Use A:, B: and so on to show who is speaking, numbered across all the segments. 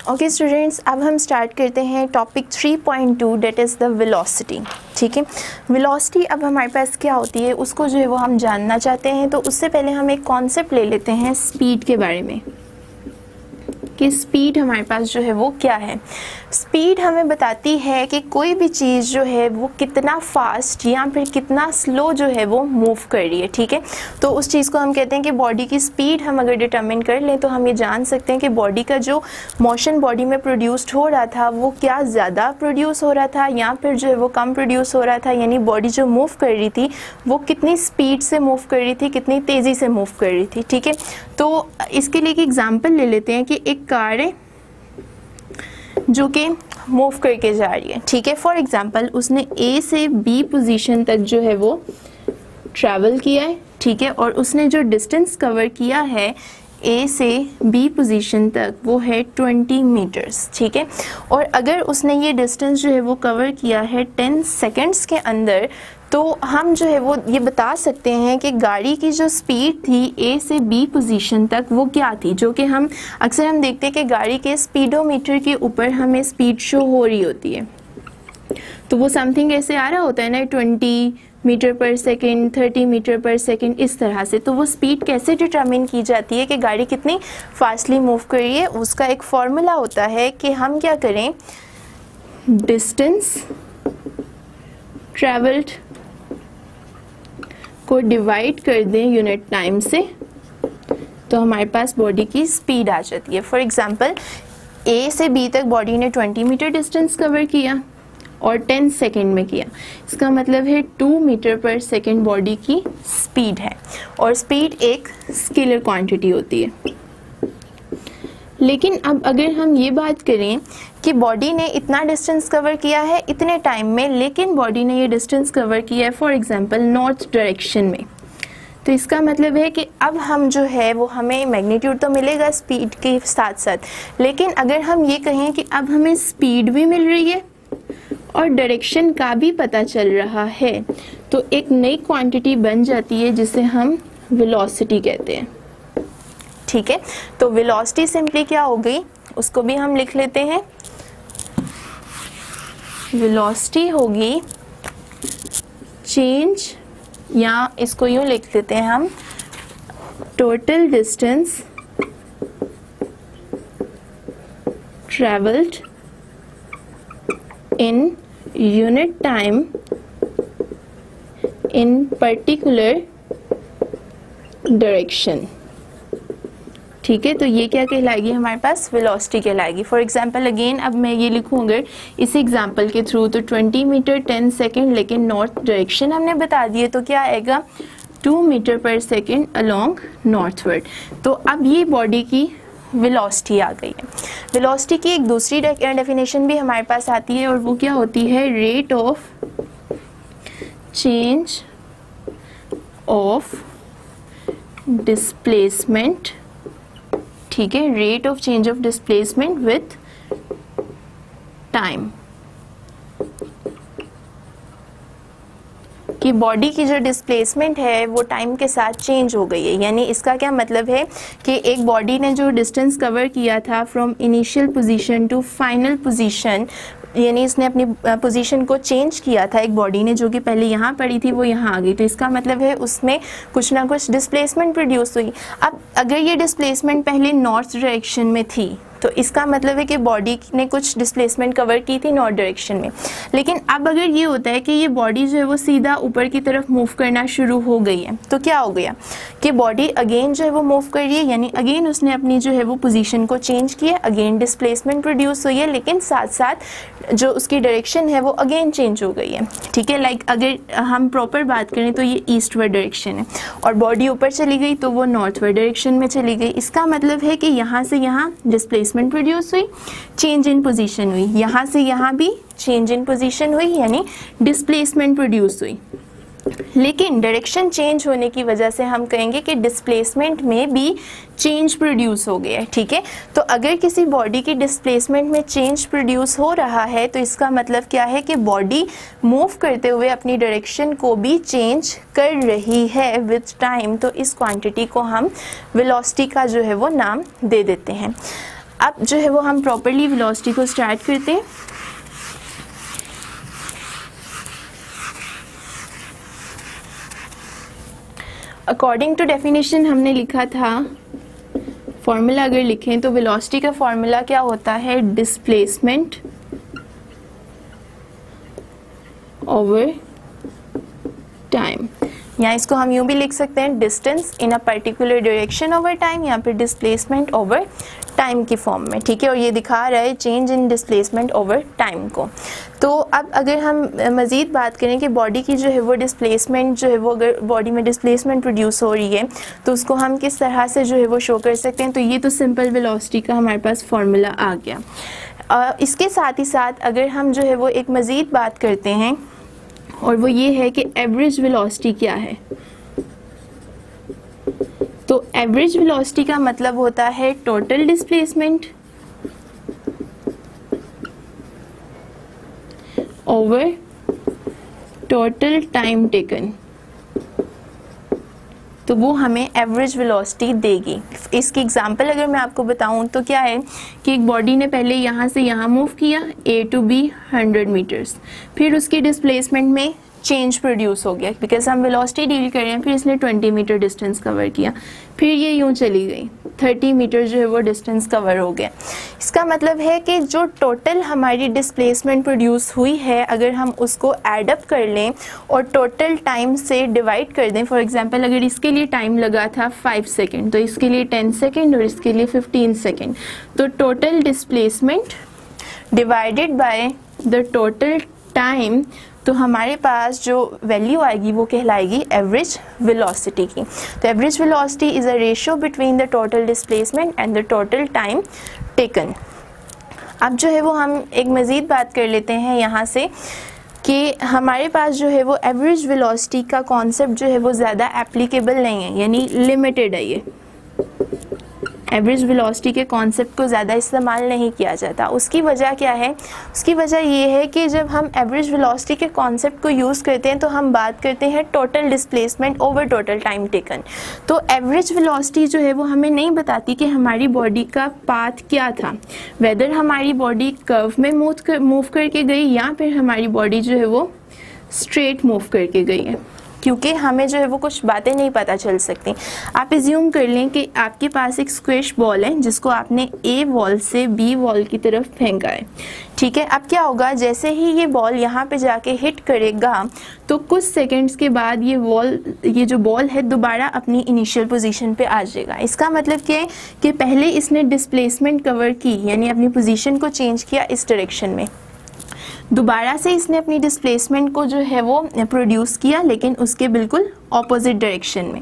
A: Okay students, अब हम start करते हैं topic 3.2 that is the velocity. ठीक है, वेलोसिटी अब हमारे पास क्या होती है उसको जो है वो हम जानना चाहते हैं। तो उससे पहले हम एक कॉन्सेप्ट ले लेते हैं स्पीड के बारे में कि स्पीड हमारे पास जो है वो क्या है। स्पीड हमें बताती है कि कोई भी चीज़ जो है वो कितना फास्ट या फिर कितना स्लो जो है वो मूव कर रही है। ठीक है, तो उस चीज़ को हम कहते हैं कि बॉडी की स्पीड हम अगर डिटरमिन कर लें तो हम ये जान सकते हैं कि बॉडी का जो मोशन बॉडी में प्रोड्यूस्ड हो रहा था वो क्या ज़्यादा प्रोड्यूस हो रहा था या फिर जो है वो कम प्रोड्यूस हो रहा था, यानी बॉडी जो मूव कर रही थी वो कितनी स्पीड से मूव कर रही थी, कितनी तेज़ी से मूव कर रही थी। ठीक है, तो इसके लिए एक एग्जाम्पल ले लेते हैं कि एक कार है जो कि मूव करके जा रही है। ठीक है, फॉर एग्जांपल उसने ए से बी पोजीशन तक जो है वो ट्रैवल किया है। ठीक है, और उसने जो डिस्टेंस कवर किया है ए से बी पोजीशन तक वो है 20 मीटर्स। ठीक है, और अगर उसने ये डिस्टेंस जो है वो कवर किया है 10 सेकेंड्स के अंदर, तो हम जो है वो ये बता सकते हैं कि गाड़ी की जो स्पीड थी ए से बी पोजीशन तक वो क्या थी, जो कि हम अक्सर हम देखते हैं कि गाड़ी के स्पीडोमीटर के ऊपर हमें स्पीड शो हो रही होती है। तो वो समथिंग ऐसे आ रहा होता है ना, 20 मीटर पर सेकेंड, 30 मीटर पर सेकेंड, इस तरह से। तो वो स्पीड कैसे डिटरमिन की जाती है कि गाड़ी कितनी फास्टली मूव कर रही है, उसका एक फॉर्मूला होता है कि हम क्या करें, डिस्टेंस ट्रैवल्ड को डिवाइड कर दें यूनिट टाइम से, तो हमारे पास बॉडी की स्पीड आ जाती है। फॉर एग्जांपल ए से बी तक बॉडी ने 20 मीटर डिस्टेंस कवर किया और 10 सेकेंड में किया, इसका मतलब है 2 मीटर पर सेकेंड बॉडी की स्पीड है। और स्पीड एक स्केलर क्वांटिटी होती है। लेकिन अब अगर हम ये बात करें कि बॉडी ने इतना डिस्टेंस कवर किया है इतने टाइम में, लेकिन बॉडी ने ये डिस्टेंस कवर किया है फॉर एग्जांपल नॉर्थ डायरेक्शन में, तो इसका मतलब है कि अब हम जो है वो हमें मैग्नीट्यूड तो मिलेगा स्पीड के साथ साथ, लेकिन अगर हम ये कहें कि अब हमें स्पीड भी मिल रही है और डायरेक्शन का भी पता चल रहा है, तो एक नई क्वांटिटी बन जाती है जिसे हम वेलोसिटी कहते हैं। ठीक है, तो वेलोसिटी सिंपली क्या हो गई उसको भी हम लिख लेते हैं। वेलोसिटी होगी चेंज, या इसको यूं लिख देते हैं हम, total distance travelled in unit time in particular direction. ठीक है, तो ये क्या कहलाएगी हमारे पास, वेलोसिटी कहलाएगी। फॉर एग्जांपल अगेन अब मैं ये लिखूँ अगर इस एग्जांपल के थ्रू, तो 20 मीटर 10 सेकेंड, लेकिन नॉर्थ डायरेक्शन हमने बता दिए, तो क्या आएगा 2 मीटर पर सेकेंड अलोंग नॉर्थवर्ड। तो अब ये बॉडी की वेलोसिटी आ गई है। वेलोसिटी की एक दूसरी डेफिनेशन भी हमारे पास आती है और वो क्या होती है, rate of change of displacement. ठीक है, rate of change of displacement with time, कि बॉडी की जो डिस्प्लेसमेंट है वो टाइम के साथ चेंज हो गई है। यानी इसका क्या मतलब है कि एक बॉडी ने जो डिस्टेंस कवर किया था from initial position to final position, यानी इसने अपनी पोजीशन को चेंज किया था, एक बॉडी ने जो कि पहले यहाँ पड़ी थी वो यहाँ आ गई, तो इसका मतलब है उसमें कुछ ना कुछ डिस्प्लेसमेंट प्रोड्यूस हुई। अब अगर ये डिस्प्लेसमेंट पहले नॉर्थ डायरेक्शन में थी तो इसका मतलब है कि बॉडी ने कुछ डिस्प्लेसमेंट कवर की थी नॉर्थ डायरेक्शन में, लेकिन अब अगर ये होता है कि ये बॉडी जो है वो सीधा ऊपर की तरफ मूव करना शुरू हो गई है, तो क्या हो गया कि बॉडी अगेन जो है वो मूव कर रही है, यानी अगेन उसने अपनी जो है वो पोजीशन को चेंज किया, अगेन डिस्प्लेसमेंट प्रोड्यूस हुई है, लेकिन साथ साथ जो उसकी डायरेक्शन है वो अगेन चेंज हो गई है। ठीक है, लाइक अगर हम प्रॉपर बात करें तो ये ईस्टवर्ड डायरेक्शन है और बॉडी ऊपर चली गई तो वो नॉर्थवर्ड डायरेक्शन में चली गई। इसका मतलब है कि यहाँ से यहाँ डिस्प्लेसमेंट प्रोड्यूस हुई, चेंज इन पोजीशन हुई, यहाँ से यहाँ भी चेंज इन पोजीशन हुई, यानी डिस्प्लेसमेंट प्रोड्यूस हुई। लेकिन डायरेक्शन चेंज होने की वजह से हम कहेंगे कि डिस्प्लेसमेंट में भी चेंज प्रोड्यूस हो गया है। ठीक है, तो अगर किसी बॉडी की डिस्प्लेसमेंट में चेंज प्रोड्यूस हो रहा है तो इसका मतलब क्या है कि बॉडी मूव करते हुए अपनी डायरेक्शन को भी चेंज कर रही है विद टाइम। तो इस क्वांटिटी को हम वेलोसिटी का जो है वो नाम दे देते हैं। अब जो है वो हम प्रॉपरली वेलोसिटी को स्टार्ट करते हैं। अकॉर्डिंग टू डेफिनेशन हमने लिखा था, फॉर्मूला अगर लिखें तो वेलोसिटी का फॉर्मूला क्या होता है, डिस्प्लेसमेंट ओवर टाइम, या इसको हम यूं भी लिख सकते हैं distance in a particular direction over time, या फिर डिस्प्लेसमेंट ओवर टाइम की फॉर्म में, ठीक है। और ये दिखा रहा है change in displacement over time को। तो अब अगर हम मज़ीद बात करें कि बॉडी की जो है वो डिस्प्लेसमेंट जो है वो, अगर बॉडी में डिस्प्लेसमेंट प्रोड्यूस हो रही है तो उसको हम किस तरह से जो है वो शो कर सकते हैं, तो ये तो सिंपल वेलोसिटी का हमारे पास फॉर्मूला आ गया। इसके साथ ही साथ अगर हम जो है वो एक मज़ीद बात करते हैं, और वो ये है कि एवरेज वेलोसिटी क्या है। तो एवरेज वेलोसिटी का मतलब होता है total displacement over total time taken, तो वो हमें एवरेज वेलोसिटी देगी। इसकी एग्जांपल अगर मैं आपको बताऊं तो क्या है कि एक बॉडी ने पहले यहाँ से यहाँ मूव किया A to B 100 मीटर्स, फिर उसकी डिस्प्लेसमेंट में चेंज प्रोड्यूस हो गया बिकॉज हम वेलोसिटी डील कर रहे हैं, फिर इसने 20 मीटर डिस्टेंस कवर किया, फिर ये यूं चली गई 30 मीटर जो है वो डिस्टेंस कवर हो गया। इसका मतलब है कि जो टोटल हमारी डिस्प्लेसमेंट प्रोड्यूस हुई है, अगर हम उसको एडअप कर लें और टोटल टाइम से डिवाइड कर दें, फॉर एग्जांपल अगर इसके लिए टाइम लगा था 5 सेकेंड तो इसके लिए 10 सेकेंड और इसके लिए 15 सेकेंड, तो total displacement divided by the total time, तो हमारे पास जो वैल्यू आएगी वो कहलाएगी एवरेज वेलोसिटी की। तो average velocity is a ratio between the total displacement and the total time taken. अब जो है वो हम एक मज़ीद बात कर लेते हैं यहाँ से कि हमारे पास जो है वो एवरेज वेलोसिटी का कॉन्सेप्ट जो है वो ज़्यादा एप्लीकेबल नहीं है, यानी लिमिटेड है। ये एवरेज वेलोसिटी के कॉन्सेप्ट को ज़्यादा इस्तेमाल नहीं किया जाता। उसकी वजह क्या है? उसकी वजह ये है कि जब हम एवरेज वेलोसिटी के कॉन्सेप्ट को यूज़ करते हैं तो हम बात करते हैं total displacement over total time taken. तो एवरेज वेलोसिटी जो है वो हमें नहीं बताती कि हमारी बॉडी का पाथ क्या था, वेदर हमारी बॉडी कर्व में मूव करके गई या फिर हमारी बॉडी जो है वो स्ट्रेट मूव करके गई है, क्योंकि हमें जो है वो कुछ बातें नहीं पता चल सकती। आप इज्यूम कर लें कि आपके पास एक स्क्विश बॉल है जिसको आपने ए वॉल से बी वॉल की तरफ फेंका है, ठीक है। अब क्या होगा, जैसे ही ये बॉल यहाँ पे जाके हिट करेगा तो कुछ सेकंड्स के बाद ये जो बॉल है दोबारा अपनी इनिशियल पोजीशन पे आ जाएगा। इसका मतलब क्या है कि पहले इसने डिस्प्लेसमेंट कवर की, यानी अपनी पोजीशन को चेंज किया इस डायरेक्शन में, दोबारा से इसने अपनी डिस्प्लेसमेंट को जो है वो प्रोड्यूस किया लेकिन उसके बिल्कुल ऑपोजिट डायरेक्शन में।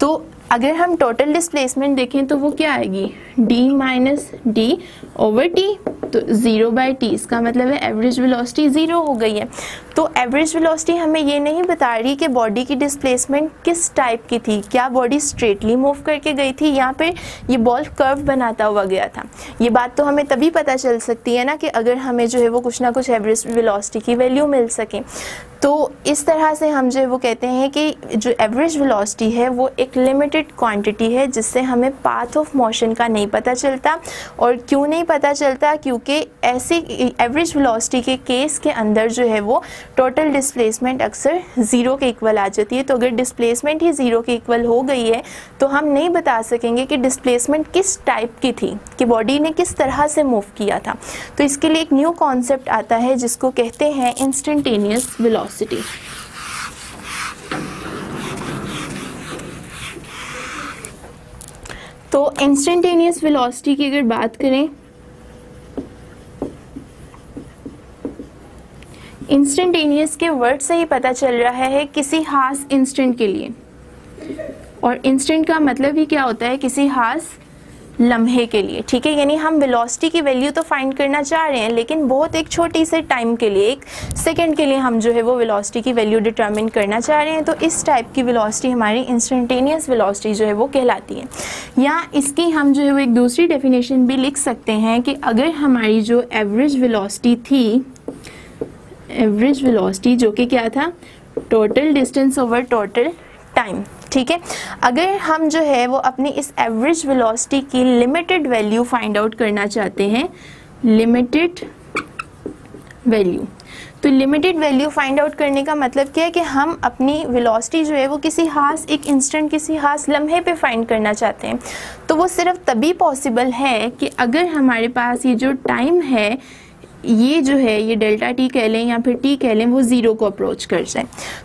A: तो अगर हम टोटल डिस्प्लेसमेंट देखें तो वो क्या आएगी, d minus D over T, तो 0/t। इसका मतलब है एवरेज वेलोसिटी 0 हो गई है। तो एवरेज वेलोसिटी हमें ये नहीं बता रही कि बॉडी की डिस्प्लेसमेंट किस टाइप की थी, क्या बॉडी स्ट्रेटली मूव करके गई थी या फिर ये बॉल कर्व बनाता हुआ गया था। ये बात तो हमें तभी पता चल सकती है ना कि अगर हमें जो है वो कुछ ना कुछ एवरेज वेलोसिटी की वैल्यू मिल सके। तो इस तरह से हम जो है वो कहते हैं कि जो एवरेज वेलोसिटी है वो एक लिमिटेड क्वांटिटी है जिससे हमें पाथ ऑफ मोशन का नहीं पता चलता। और क्यों नहीं पता चलता, क्योंकि ऐसी एवरेज वेलोसिटी के केस के अंदर जो है वो टोटल डिस्प्लेसमेंट अक्सर 0 के इक्वल आ जाती है। तो अगर डिस्प्लेसमेंट ही 0 के इक्वल हो गई है तो हम नहीं बता सकेंगे कि डिस्प्लेसमेंट किस टाइप की थी, कि बॉडी ने किस तरह से मूव किया था। तो इसके लिए एक न्यू कॉन्सेप्ट आता है जिसको कहते हैं इंस्टेंटेनियस वेलोसिटी। तो इंस्टेंटेनियस वेलोसिटी की अगर बात करें, इंस्टेंटेनियस के वर्ड से ही पता चल रहा है किसी खास इंस्टेंट के लिए, और इंस्टेंट का मतलब ही क्या होता है, किसी खास लम्हे के लिए, ठीक है। यानी हम वेलोसिटी की वैल्यू तो फाइंड करना चाह रहे हैं लेकिन बहुत एक छोटी से टाइम के लिए, 1 सेकेंड के लिए हम जो है वो वेलोसिटी की वैल्यू डिटरमिन करना चाह रहे हैं। तो इस टाइप की वेलोसिटी हमारी इंस्टेंटेनियस वेलोसिटी जो है वो कहलाती है। या इसकी हम जो है वो एक दूसरी डेफिनेशन भी लिख सकते हैं कि अगर हमारी जो एवरेज वेलोसिटी थी, एवरेज वेलोसिटी जो कि क्या था, total distance over total time, ठीक है। अगर हम जो है वो अपनी इस एवरेज वेलोसिटी की लिमिटेड वैल्यू फाइंड आउट करना चाहते हैं, लिमिटेड वैल्यू, तो लिमिटेड वैल्यू फाइंड आउट करने का मतलब क्या है कि हम अपनी वेलोसिटी जो है वो किसी खास एक इंस्टेंट, किसी खास लम्हे पे फाइंड करना चाहते हैं। तो वो सिर्फ तभी पॉसिबल है कि अगर हमारे पास ये जो टाइम है, ये जो है ये डेल्टा टी कह लें या फिर टी कह लें, वो ज़ीरो को अप्रोच कर जाए।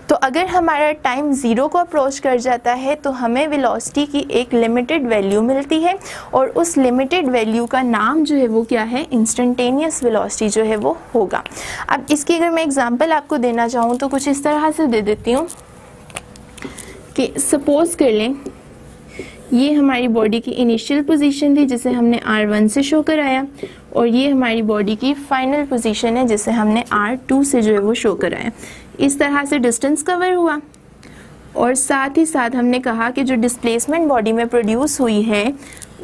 A: तो अगर हमारा टाइम ज़ीरो को अप्रोच कर जाता है तो हमें वेलोसिटी की एक लिमिटेड वैल्यू मिलती है, और उस लिमिटेड वैल्यू का नाम जो है वो क्या है, इंस्टेंटेनियस वेलोसिटी जो है वो होगा। अब इसकी अगर मैं एग्जांपल आपको देना चाहूँ तो कुछ इस तरह से दे देती हूँ कि सपोज कर लें ये हमारी बॉडी की इनिशियल पोजीशन थी जिसे हमने R1 से शो कराया, और ये हमारी बॉडी की फाइनल पोजीशन है जिसे हमने R2 से जो है वो शो कराया। इस तरह से डिस्टेंस कवर हुआ, और साथ ही साथ हमने कहा कि जो डिस्प्लेसमेंट बॉडी में प्रोड्यूस हुई है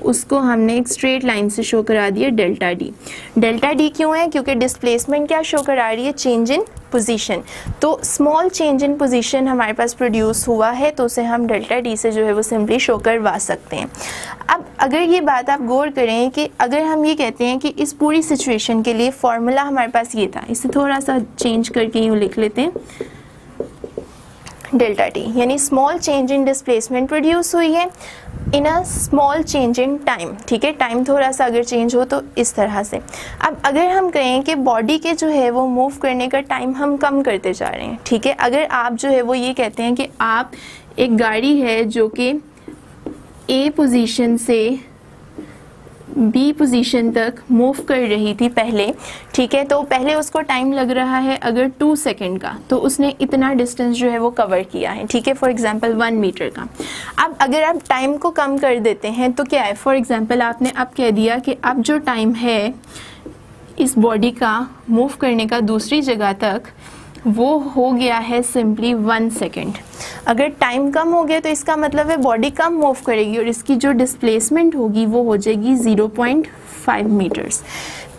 A: उसको हमने एक स्ट्रेट लाइन से शो करा दिया डेल्टा डी। डेल्टा डी क्यों है? क्योंकि डिस्प्लेसमेंट क्या शो करा रही है, चेंज इन पोजीशन। तो स्मॉल चेंज इन पोजीशन हमारे पास प्रोड्यूस हुआ है तो उसे हम डेल्टा डी से जो है वो सिंपली शो करवा सकते हैं। अब अगर ये बात आप गौर करें कि अगर हम ये कहते हैं कि इस पूरी सिचुएशन के लिए फॉर्मूला हमारे पास ये था, इसे थोड़ा सा चेंज करके यूँ लिख लेते हैं, डेल्टा टी यानी small change in displacement produce हुई है in a small change in time. ठीक है, टाइम थोड़ा सा अगर चेंज हो तो इस तरह से। अब अगर हम कहें कि बॉडी के जो है वो मूव करने का टाइम हम कम करते जा रहे हैं, ठीक है, अगर आप जो है वो ये कहते हैं कि आप एक गाड़ी है जो कि ए पोजीशन से बी पोजीशन तक मूव कर रही थी पहले, ठीक है, तो पहले उसको टाइम लग रहा है अगर 2 सेकेंड का, तो उसने इतना डिस्टेंस जो है वो कवर किया है, ठीक है, फॉर एग्जांपल 1 मीटर का। अब अगर आप टाइम को कम कर देते हैं तो क्या है, फॉर एग्जांपल आपने अब कह दिया कि अब जो टाइम है इस बॉडी का मूव करने का दूसरी जगह तक वो हो गया है सिंपली 1 सेकेंड। अगर टाइम कम हो गया तो इसका मतलब है बॉडी कम मूव करेगी और इसकी जो डिस्प्लेसमेंट होगी वो हो जाएगी 0.5 मीटर्स।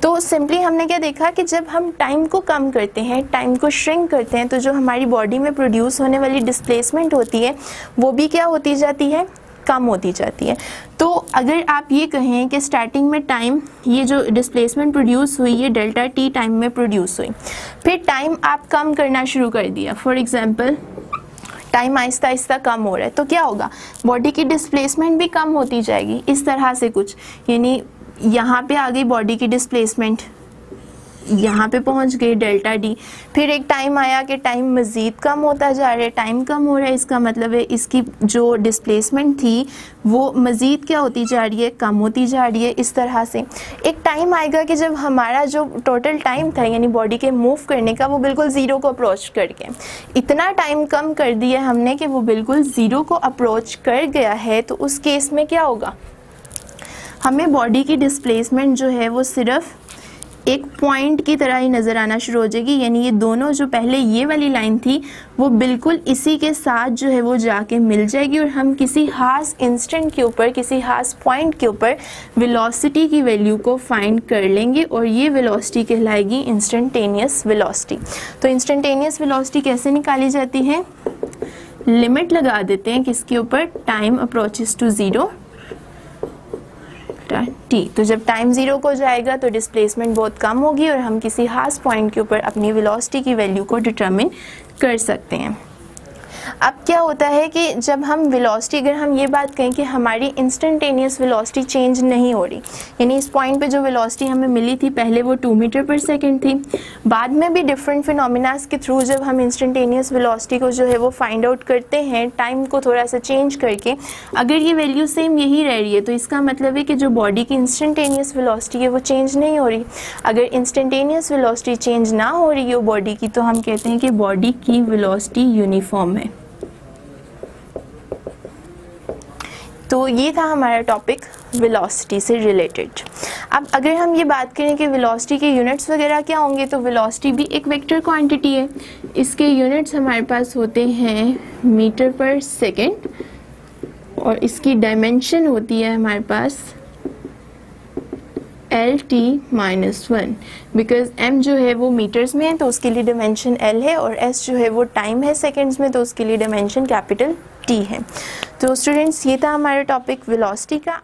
A: तो सिंपली हमने क्या देखा कि जब हम टाइम को कम करते हैं, टाइम को श्रिंक करते हैं, तो जो हमारी बॉडी में प्रोड्यूस होने वाली डिस्प्लेसमेंट होती है वो भी क्या होती जाती है, कम होती जाती है। तो अगर आप ये कहें कि स्टार्टिंग में टाइम, ये जो डिस्प्लेसमेंट प्रोड्यूस हुई ये डेल्टा टी टाइम में प्रोड्यूस हुई, फिर टाइम आप कम करना शुरू कर दिया, for example time Aahista Aahista कम हो रहा है, तो क्या होगा, बॉडी की डिस्प्लेसमेंट भी कम होती जाएगी इस तरह से कुछ, यानी यहाँ पे आ गई बॉडी की डिस्प्लेसमेंट, यहाँ पे पहुँच गई डेल्टा डी। फिर एक टाइम आया कि टाइम मज़ीद कम होता जा रहा है, टाइम कम हो रहा है, इसका मतलब है इसकी जो डिस्प्लेसमेंट थी वो मज़ीद क्या होती जा रही है, कम होती जा रही है। इस तरह से एक टाइम आएगा कि जब हमारा जो टोटल टाइम था यानी बॉडी के मूव करने का वो बिल्कुल ज़ीरो को अप्रोच करके, इतना टाइम कम कर दिया हमने कि वो बिल्कुल ज़ीरो को अप्रोच कर गया है। तो उस केस में क्या होगा, हमें बॉडी की डिस्प्लेसमेंट जो है वो सिर्फ एक पॉइंट की तरह ही नज़र आना शुरू हो जाएगी, यानी ये दोनों जो पहले ये वाली लाइन थी वो बिल्कुल इसी के साथ जो है वो जाके मिल जाएगी, और हम किसी खास इंस्टेंट के ऊपर, किसी खास पॉइंट के ऊपर वेलोसिटी की वैल्यू को फाइंड कर लेंगे, और ये वेलोसिटी कहलाएगी इंस्टेंटेनियस वेलोसिटी। तो इंस्टेंटेनियस वेलोसिटी कैसे निकाली जाती है, लिमिट लगा देते हैं किसके ऊपर, time approaches to zero T. तो जब टाइम ज़ीरो को जाएगा तो डिस्प्लेसमेंट बहुत कम होगी और हम किसी खास पॉइंट के ऊपर अपनी वेलोसिटी की वैल्यू को डिटरमिन कर सकते हैं। अब क्या होता है कि जब हम वेलोसिटी, अगर हम ये बात कहें कि हमारी इंस्टेंटेनियस वेलोसिटी चेंज नहीं हो रही, यानी इस पॉइंट पे जो वेलोसिटी हमें मिली थी पहले वो 2 मीटर पर सेकेंड थी, बाद में भी डिफरेंट फिनोमिनास के थ्रू जब हम इंस्टेंटेनियस वेलोसिटी को जो है वो फाइंड आउट करते हैं टाइम को थोड़ा सा चेंज करके, अगर ये वैल्यू सेम यही रह रही है तो इसका मतलब है कि जो बॉडी की इंस्टेंटेनियस वेलोसिटी है वो चेंज नहीं हो रही। अगर इंस्टेंटेनियस वेलोसिटी चेंज ना हो रही हो बॉडी की, तो हम कहते हैं कि बॉडी की वेलोसिटी यूनिफॉर्म है। तो ये था हमारा टॉपिक वेलोसिटी से रिलेटेड। अब अगर हम ये बात करें कि वेलोसिटी के यूनिट्स वगैरह क्या होंगे, तो वेलोसिटी भी एक वेक्टर क्वांटिटी है, इसके यूनिट्स हमारे पास होते हैं मीटर पर सेकेंड, और इसकी डायमेंशन होती है हमारे पास LT-1, बिकॉज m जो है वो मीटर्स में है तो उसके लिए डायमेंशन L है, और s जो है वो टाइम है सेकेंड्स में तो उसके लिए डायमेंशन कैपिटल t है। तो स्टूडेंट्स ये था हमारा टॉपिक वेलोसिटी का।